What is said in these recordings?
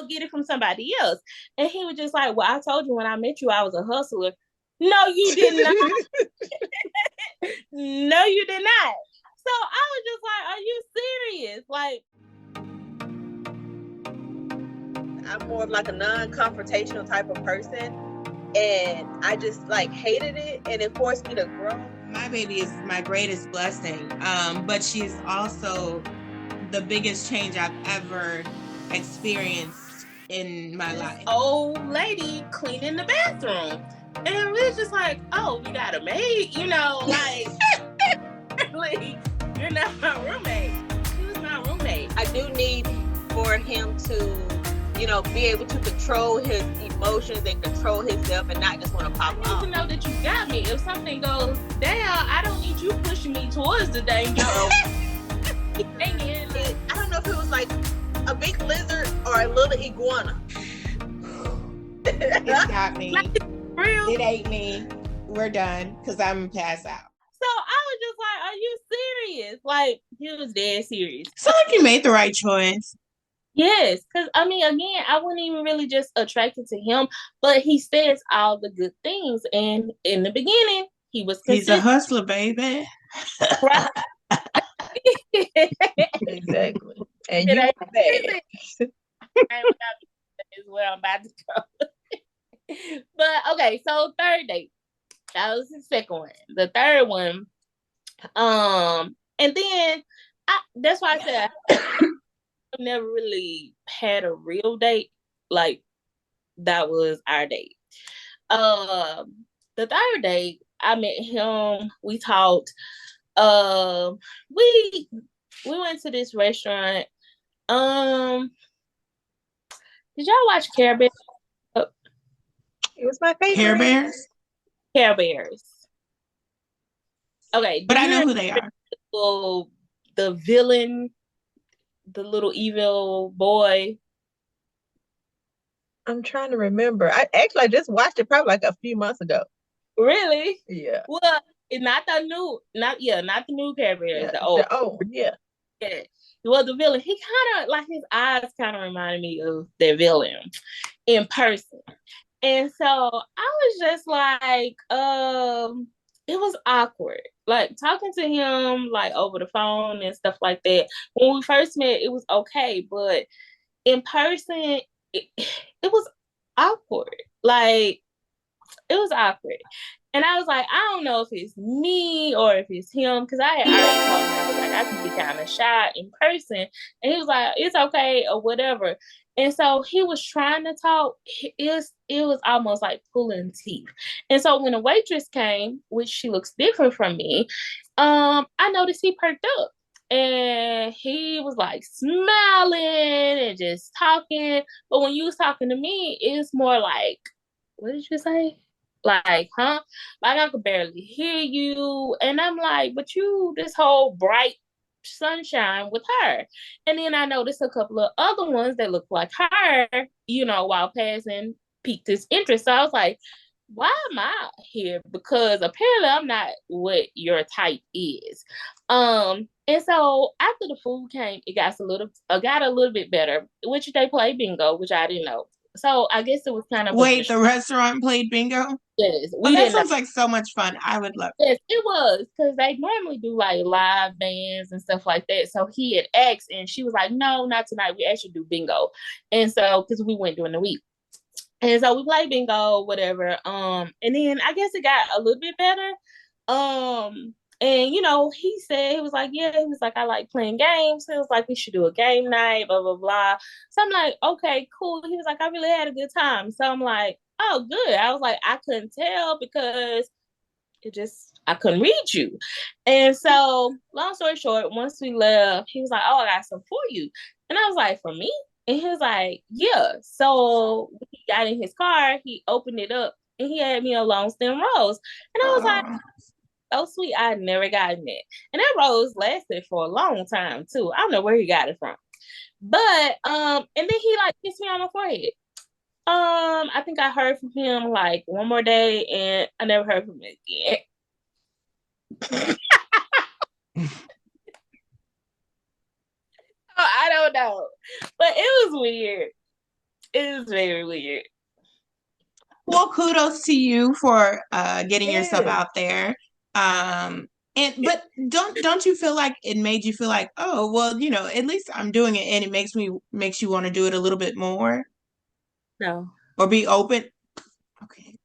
get it from somebody else. And he was just like, well, I told you when I met you, I was a hustler. No, you did not. No, you did not. So I was just like, are you serious? Like, I'm more of like a non-confrontational type of person, and I just like hated it, and it forced me to grow. My baby is my greatest blessing, but she's also the biggest change I've ever experienced in my life. Old lady cleaning the bathroom, and we was just like, oh, you got a maid, you know, like, you're not my roommate. She was my roommate. I do need for him to, you know, be able to control his emotions and control himself and not just want to pop off. You know that you got me. If something goes down, I don't need you pushing me towards the danger. I don't know if it was like a big lizard or a little iguana. It got me. Real? It ate me. We're done because I'm passed out. So I was just like, are you serious? Like, he was dead serious. So like you made the right choice. Yes, because I mean, again, I wasn't even really just attracted to him, but he says all the good things. And in the beginning, he was consistent. He's a hustler, baby. Right. Exactly. And you were bad. Is where I'm about to go. But okay, so third date. That was the second one. The third one, and then that's why I said I've never really had a real date. Like, that was our date. The third date, I met him. We talked. We went to this restaurant. Did y'all watch Care Bears? It was my favorite. Care Bears? Care Bears. Okay. But I know who they are. The villain, the little evil boy. I'm trying to remember. I just watched it probably like a few months ago. Really? Yeah. Well, it's not the new Care Bears. Yeah, the old. Yeah. Yeah. Well, the villain, he kind of, like, his eyes kind of reminded me of the villain in person. And so I was just like, it was awkward. Like, talking to him, like, over the phone and stuff like that. When we first met, it was okay. But in person, it was awkward. Like, it was awkward. And I was like, I don't know if it's me or if it's him, because I had already told him I was like, I can be kind of shy in person. And he was like, it's okay or whatever. And so he was trying to talk. It was almost like pulling teeth. And so when the waitress came, which she looks different from me, I noticed he perked up. And he was like smiling and just talking. But when you was talking to me, it's more like, what did you say? Like, huh? Like, I could barely hear you. And I'm like, but you, this whole bright sunshine with her. And then I noticed a couple of other ones that looked like her, you know, while passing, piqued his interest. So I was like, why am I here? Because apparently I'm not what your type is. And so after the food came, it got a little bit better, which they played bingo, which I didn't know. So I guess it was kind of the restaurant played bingo? Yes. That sounds like so much fun. I would love it. Yes, it was, because they normally do like live bands and stuff like that. So he had asked, and she was like, no, not tonight. We actually do bingo. And so, because we went during the week. And so we played bingo, whatever. And then I guess it got a little bit better. And, you know, he was like, I like playing games. He was like, we should do a game night, blah, blah, blah. So I'm like, okay, cool. He was like, I really had a good time. So I'm like, oh, good. I was like, I couldn't tell because I couldn't read you. And so, long story short, once we left, he was like, oh, I got some for you. And I was like, for me? And he was like, yeah. So when he got in his car, he opened it up and he had me a long stem rose. And I was like, so sweet. I had never gotten it. And that rose lasted for a long time too. I don't know where he got it from. But and then he like kissed me on my forehead. I think I heard from him like one more day and I never heard from him again. I don't know. But it was weird. It was very weird. Well, kudos to you for getting yourself Yeah. out there. But don't you feel like it made you feel like, oh, well, at least I'm doing it, and it makes you want to do it a little bit more No, or be open? Okay.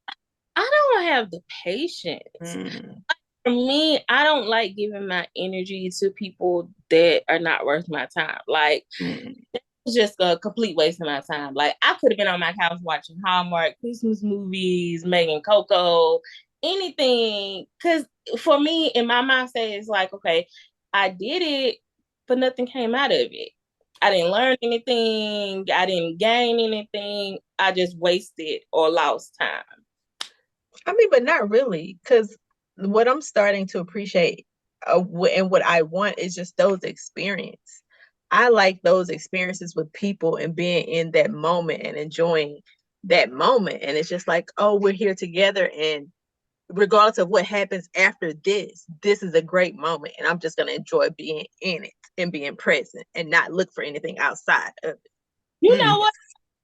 I don't have the patience. Mm. For me, I don't like giving my energy to people that are not worth my time. Like, Mm. it's just a complete waste of my time. Like, I could have been on my couch watching Hallmark Christmas movies, making cocoa, anything. Because for me, in my mindset, it's like, okay, I did it, but nothing came out of it. I didn't learn anything. I didn't gain anything. I just wasted or lost time. I mean, but not really, because what I'm starting to appreciate and what I want is just those experiences. I like those experiences with people and being in that moment and enjoying that moment. And it's just like, oh, we're here together. And regardless of what happens after this is a great moment. And I'm just going to enjoy being in it and being present and not look for anything outside of it. You Mm. know what?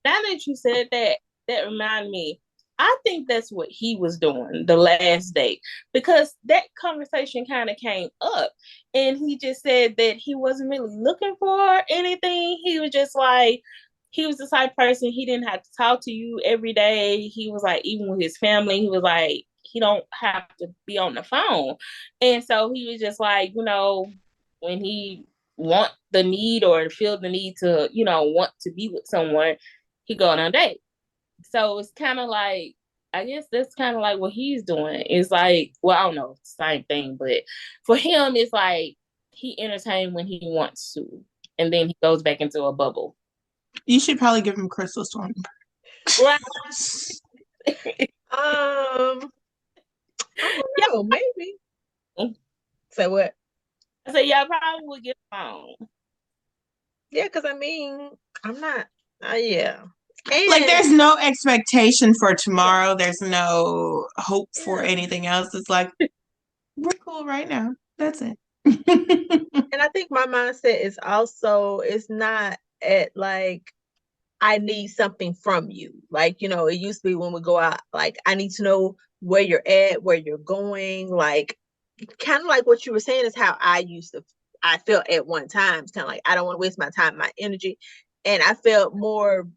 Now that you said that, that reminded me. I think that's what he was doing the last day because that conversation kind of came up, and he just said that he wasn't really looking for anything. He was just like, he was the type of person, he didn't have to talk to you every day. He was like, even with his family, he was like, he don't have to be on the phone, and so he was just like, when he want the need or feel the need to, want to be with someone, he go on a date. So it's kind of like, I guess that's kind of like what he's doing. It's like, well, I don't know, same thing, but for him, it's like he entertains when he wants to, and then he goes back into a bubble. You should probably give him crystal storm. Right? I Yeah. don't know, maybe. Say what? I said, yeah, I probably would get on. Yeah, because I mean, I'm not. Yeah, Like, and there's no expectation for tomorrow. There's no hope for yeah, anything else. It's like, we're cool right now. That's it. and I think my mindset is also it's not at like I need something from you. Like it used to be when we go out. Like I need to know where you're at, where you're going. Like kind of like what you were saying is how I used to. I felt at one time. It's kind of like I don't want to waste my time, my energy, and I felt more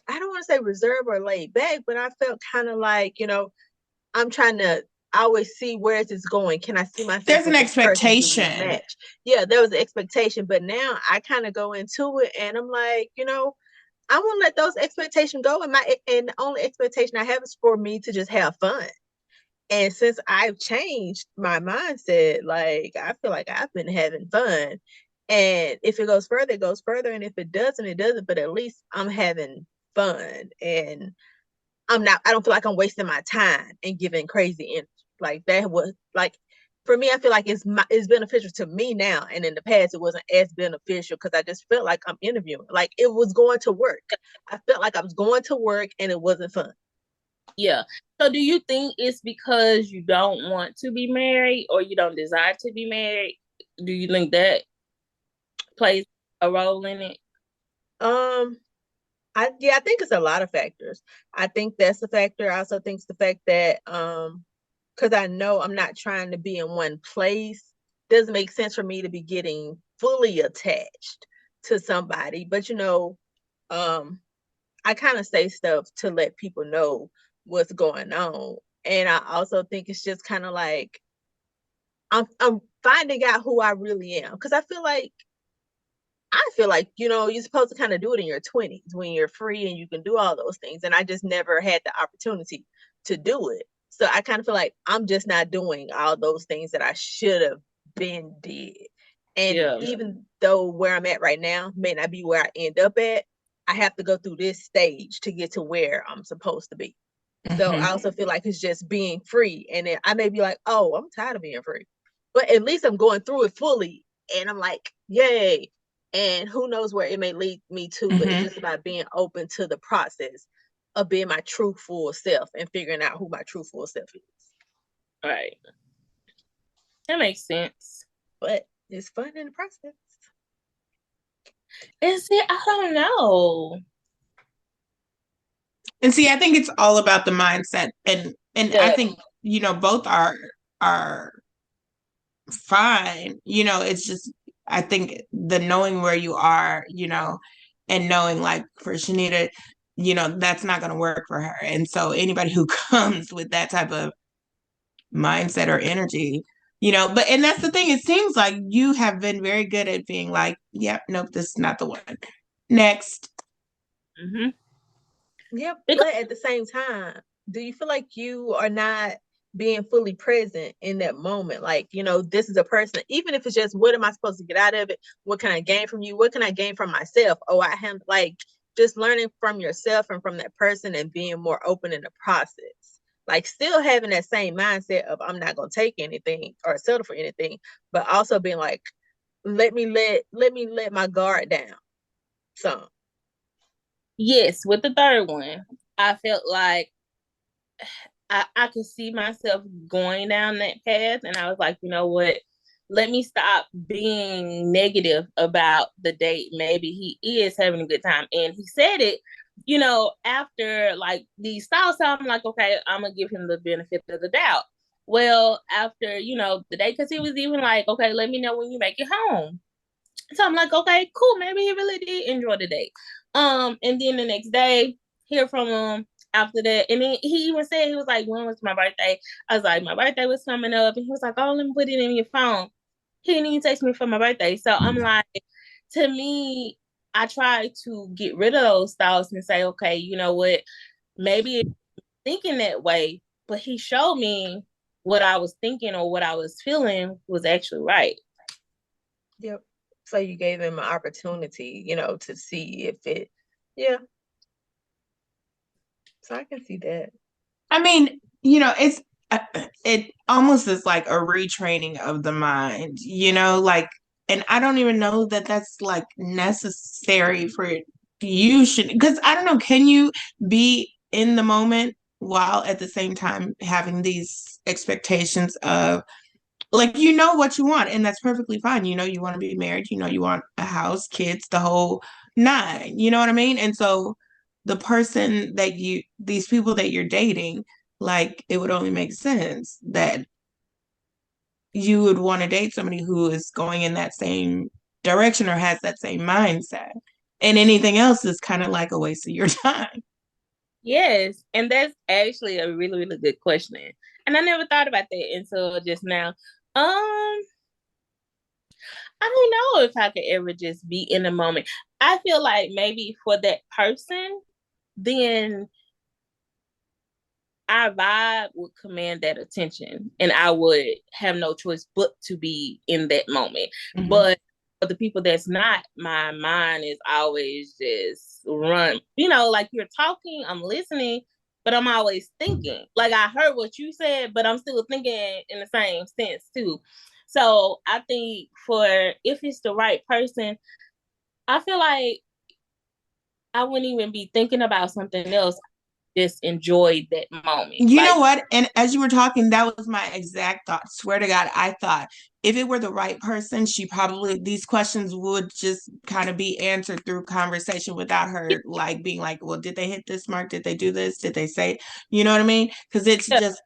I don't want to say reserved or laid back, but I felt kind of like, I'm trying to always see where is this going. Can I see myself There's an with this person? Do we expectation. match? Yeah, there was an expectation, but now I kind of go into it and I'm like, I want to let those expectations go. And the only expectation I have is for me to just have fun. And since I've changed my mindset, like I feel like I've been having fun. And if it goes further, it goes further. And if it doesn't, it doesn't. But at least I'm having fun. And I don't feel like I'm wasting my time and giving crazy energy. Like that was like for me, I feel like it's beneficial to me now. And in the past, it wasn't as beneficial because I just felt like I'm interviewing. Like it was going to work. I felt like I was going to work and it wasn't fun. Yeah. So do you think it's because you don't want to be married or you don't desire to be married? Do you think that plays a role in it? Um, I think it's a lot of factors. I think that's a factor. I also think it's the fact that because I know I'm not trying to be in one place, doesn't make sense for me to be getting fully attached to somebody. But um, I kind of say stuff to let people know what's going on. And I also think it's just kind of like I'm finding out who I really am. Because I feel like, you're supposed to kind of do it in your 20s when you're free and you can do all those things. And I just never had the opportunity to do it. So I kind of feel like I'm just not doing all those things that I should have been did. And Yeah. even though where I'm at right now may not be where I end up at, I have to go through this stage to get to where I'm supposed to be. So I also feel like it's just being free. And then I may be like, oh, I'm tired of being free. But at least I'm going through it fully. And I'm like, yay. And who knows where it may lead me to, but it's just about being open to the process of being my true full self and figuring out who my true full self is. All right. That makes sense. But it's fun in the process. Is it? I don't know. And see, I think it's all about the mindset, and I Yeah. think both are fine. It's just, I think the knowing where you are, and knowing, like, for Shanita, that's not going to work for her. And so anybody who comes with that type of mindset or energy, but and that's the thing. It seems like you have been very good at being like, yep, nope, this is not the one. Next. Mm-hmm. Yep. But at the same time, do you feel like you are not being fully present in that moment? Like, this is a person, even if it's just, what am I supposed to get out of it? What can I gain from you? What can I gain from myself? Oh, I have, like, just learning from yourself and from that person and being more open in the process. Like, still having that same mindset of, I'm not going to take anything or settle for anything, but also being like, let me let my guard down some. Yes, with the third one, I felt like I could see myself going down that path. And I was like, you know what? Let me stop being negative about the date. Maybe he is having a good time. And he said it, after like these styles. So I'm like, okay, I'm going to give him the benefit of the doubt. Well, after, the day, because he was even like, okay, let me know when you make it home. So I'm like, okay, cool. Maybe he really did enjoy the date. And then the next day, hear from him after that. And then he even said, he was like, when was my birthday? I was like, my birthday was coming up. And he was like, oh, let me put it in your phone. He didn't even text me for my birthday. So I'm like, to me, I try to get rid of those thoughts and say, okay, you know what? Maybe it's thinking that way, but he showed me what I was thinking or what I was feeling was actually right. Yep. So you gave him an opportunity, to see if it, yeah. So I can see that. I mean, it's it almost is like a retraining of the mind, like, and I don't even know that that's like necessary for you should, because I don't know, can you be in the moment while at the same time having these expectations of, like, what you want, and that's perfectly fine. You want to be married, you want a house, kids, the whole nine, you know what I mean? And so the person that these people that you're dating, like, it would only make sense that you would want to date somebody who is going in that same direction or has that same mindset. And anything else is kind of like a waste of your time. Yes, and that's actually a really, really good question. And I never thought about that until just now. I don't know if I could ever just be in the moment. I feel like maybe for that person, then our vibe would command that attention and I would have no choice but to be in that moment. Mm-hmm. But for the people that's not, my mind is always just run. Like you're talking, I'm listening, but I'm always thinking. Like I heard what you said, but I'm still thinking in the same sense too. So I think if it's the right person, I feel like I wouldn't even be thinking about something else. Just enjoyed that moment. You know what? And as you were talking, that was my exact thought. Swear to God, I thought if it were the right person, these questions would just kind of be answered through conversation without her like being like, well, did they hit this mark? Did they do this? Did they say, you know what I mean? Because it's just,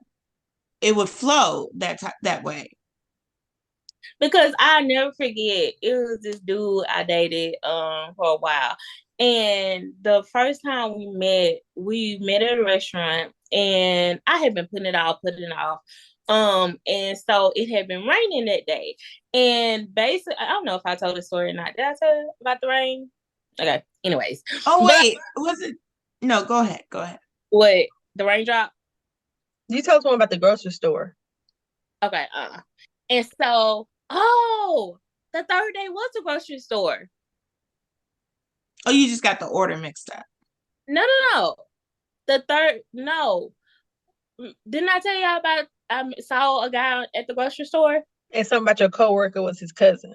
it would flow that way. Because I never forget, it was this dude I dated for a while. And the first time we met at a restaurant and I had been putting it off. And so it had been raining that day. And basically, I don't know if I told the story or not. Did I tell about the rain? Okay. Anyways. Oh, wait. Was it? No, go ahead. What? The raindrop? You told someone about the grocery store. Okay. And so, the third day was the grocery store. Oh, you just got the order mixed up. No. No. Didn't I tell y'all about I saw a guy at the grocery store? And something about your coworker was his cousin.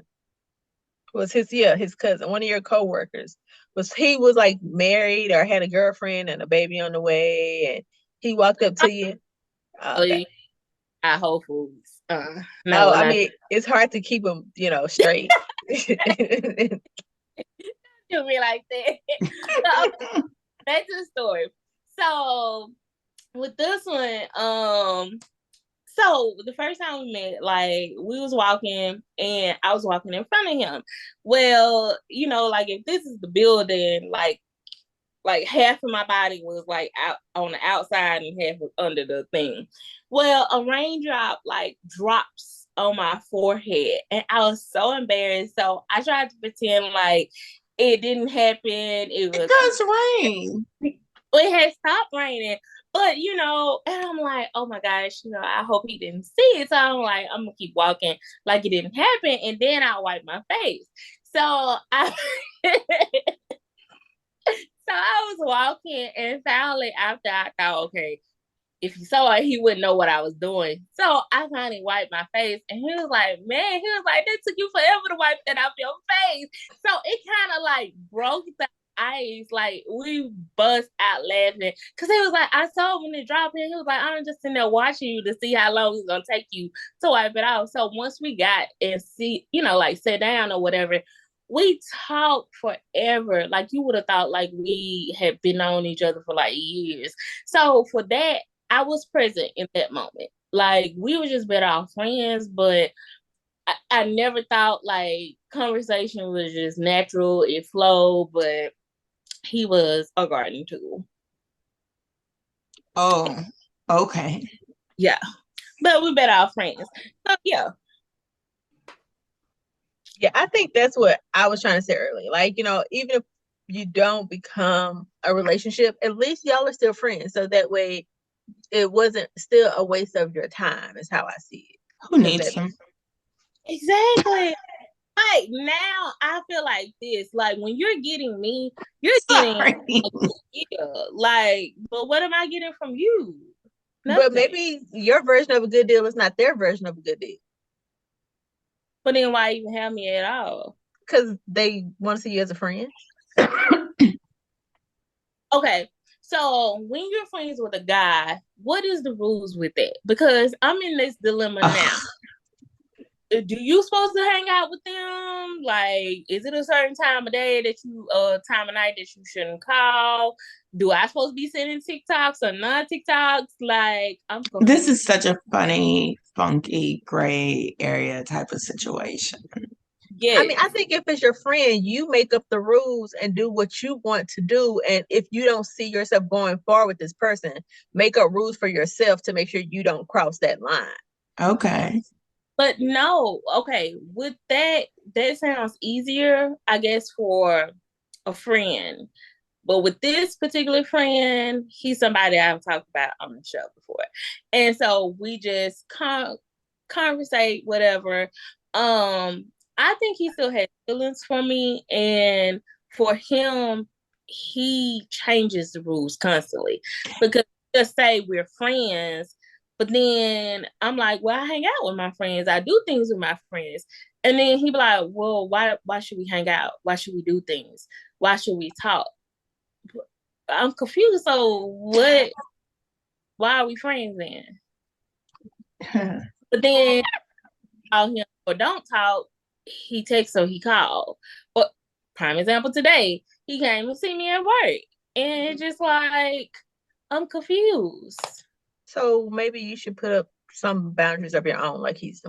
His cousin. One of your coworkers he was like married or had a girlfriend and a baby on the way, and he walked up to you. Okay. At Whole Foods. No, I mean it's hard to keep them, straight. Do me like that. So, back to the story. So with this one, so the first time we met, like we was walking and I was walking in front of him. Well, like if this is the building, like half of my body was like out on the outside and half was under the thing. Well, a raindrop like drops on my forehead and I was so embarrassed. So I tried to pretend like it didn't happen. It does rain. It had stopped raining. But and I'm like, oh my gosh, I hope he didn't see it. So I'm like, I'm gonna keep walking like it didn't happen, and then I'll wipe my face. So I so I was walking, and finally after I thought, okay, if he saw it, he wouldn't know what I was doing. So I finally wiped my face, and he was like, man, that took you forever to wipe that off your face. So it kind of like broke the ice. Like we bust out laughing because he was like, I saw when it dropped, and he was like, I'm just sitting there watching you to see how long it's gonna take you to wipe it off. So once we got and see, like sit down or whatever, we talked forever. Like you would have thought like we had been on each other for like years. So for that, I was present in that moment. Like we were just better off friends, but I never thought like conversation was just natural, it flowed, but he was a garden tool. Oh, okay. Yeah. But we're better off friends. So yeah. Yeah, I think that's what I was trying to say earlier. Like, even if you don't become a relationship, at least y'all are still friends. So that way it wasn't still a waste of your time, is how I see it. Who needs them? Exactly. Like now I feel like this. Like when you're getting me, you're getting a good deal. Like, but what am I getting from you? Nothing. But maybe your version of a good deal is not their version of a good deal. But then why even have me at all? Because they want to see you as a friend. Okay. So when you're friends with a guy, what is the rules with that? Because I'm in this dilemma now. Do you supposed to hang out with them? Like, is it a certain time of day that time of night that you shouldn't call? Do I supposed to be sending TikToks or non-TikToks? Like, I'm confused. This is such a funny, funky, gray area type of situation. Yeah. I mean, I think if it's your friend, you make up the rules and do what you want to do. And if you don't see yourself going far with this person, make up rules for yourself to make sure you don't cross that line. Okay. But no, okay, with that sounds easier, I guess, for a friend. But with this particular friend, he's somebody I've talked about on the show before. And so we just conversate, whatever. I think he still has feelings for me. And for him, he changes the rules constantly. Because just say we're friends, but then I'm like, well, I hang out with my friends. I do things with my friends. And then he be like, well, why should we hang out? Why should we do things? Why should we talk? I'm confused. So why are we friends then? But then call him or don't talk, he texts or he called. But prime example today, he came and see me at work. And just like, I'm confused. So maybe you should put up some boundaries of your own like he's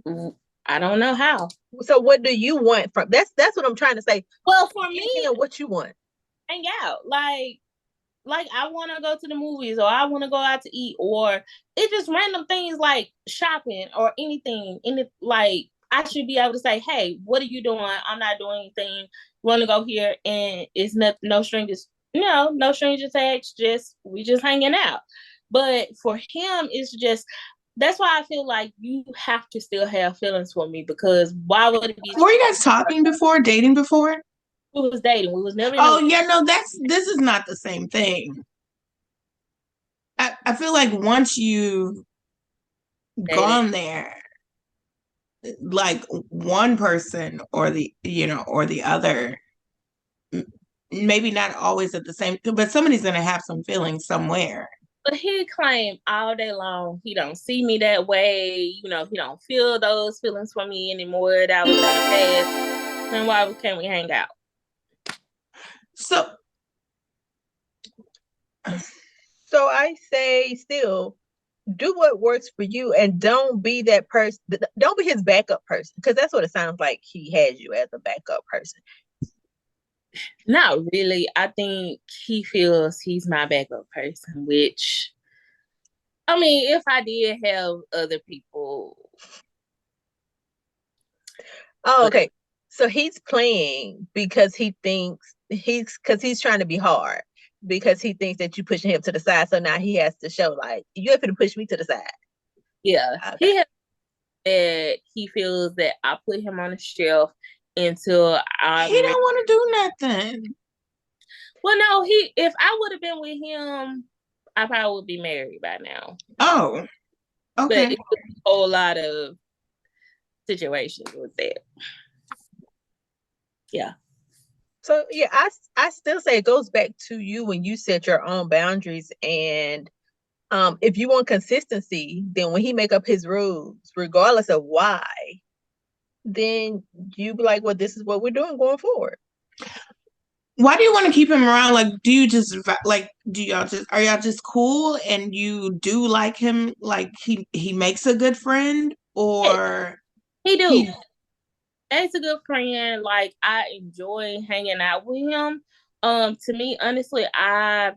doing. I don't know how. So what do you want from that's what I'm trying to say. Well, for me, what you want. Hang out. Like I want to go to the movies or I want to go out to eat or it's just random things like shopping or anything. Like I should be able to say, hey, what are you doing? I'm not doing anything. Want to go here? And it's no strangers. No strangers text. We just hanging out. But for him, it's just that's why I feel like you have to still have feelings for me because why would it be? Were you guys talking before, dating before? We was dating. We was never. Yeah, no, this is not the same thing. I feel like once you've gone there, like one person or the other, maybe not always at the same, but somebody's gonna have some feelings somewhere. But he claimed all day long he don't see me that way. He don't feel those feelings for me anymore. That was in the past. And why can't we hang out? So So I say still do what works for you and don't be that person. Don't be his backup person because that's what it sounds like he has you as a backup person. Not really. I think he feels he's my backup person, which, I mean, if I did have other people, Oh, but okay. So he's playing because he's trying to be hard because he thinks that you pushing him to the side. So now he has to show like you have to push me to the side. yeah, Okay. he has said he feels that I put him on the shelf until I'm He ready. don't want to do nothing. Well, no, if I would have been with him, I probably would be married by now. Oh, But okay. it's a whole lot of situations with that. Yeah. So yeah, I still say it goes back to you when you set your own boundaries and if you want consistency, then when he make up his rules, regardless of why, then you be like, well, this is what we're doing going forward. Why do you want to keep him around? Like, do you just like? Do y'all just are y'all just cool and you do like him? Like he makes a good friend, Yes, or he do. he? He's a good friend. Like, I enjoy hanging out with him. To me, honestly, I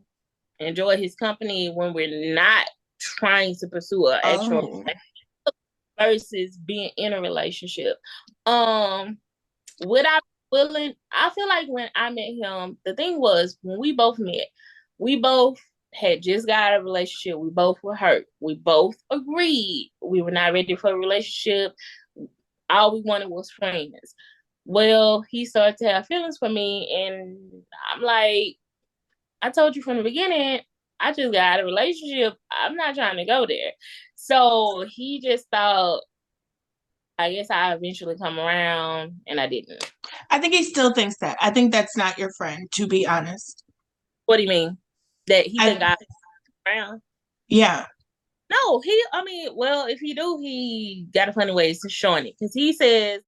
enjoy his company when we're not trying to pursue an actual Oh, versus being in a relationship. Would I be willing? I feel like when I met him, the thing was when we both met, we both had just got a relationship. We both were hurt. We both agreed we were not ready for a relationship. All we wanted was friends. Well, he started to have feelings for me, and I'm like, I told you from the beginning, I just got a relationship. I'm not trying to go there. So he just thought, I guess I eventually come around, and I didn't. I think he still thinks that. I think that's not your friend, to be honest. What do you mean? That he think I I around? yeah. No, I mean, well, if he do, he got a funny ways to showing it. Because he says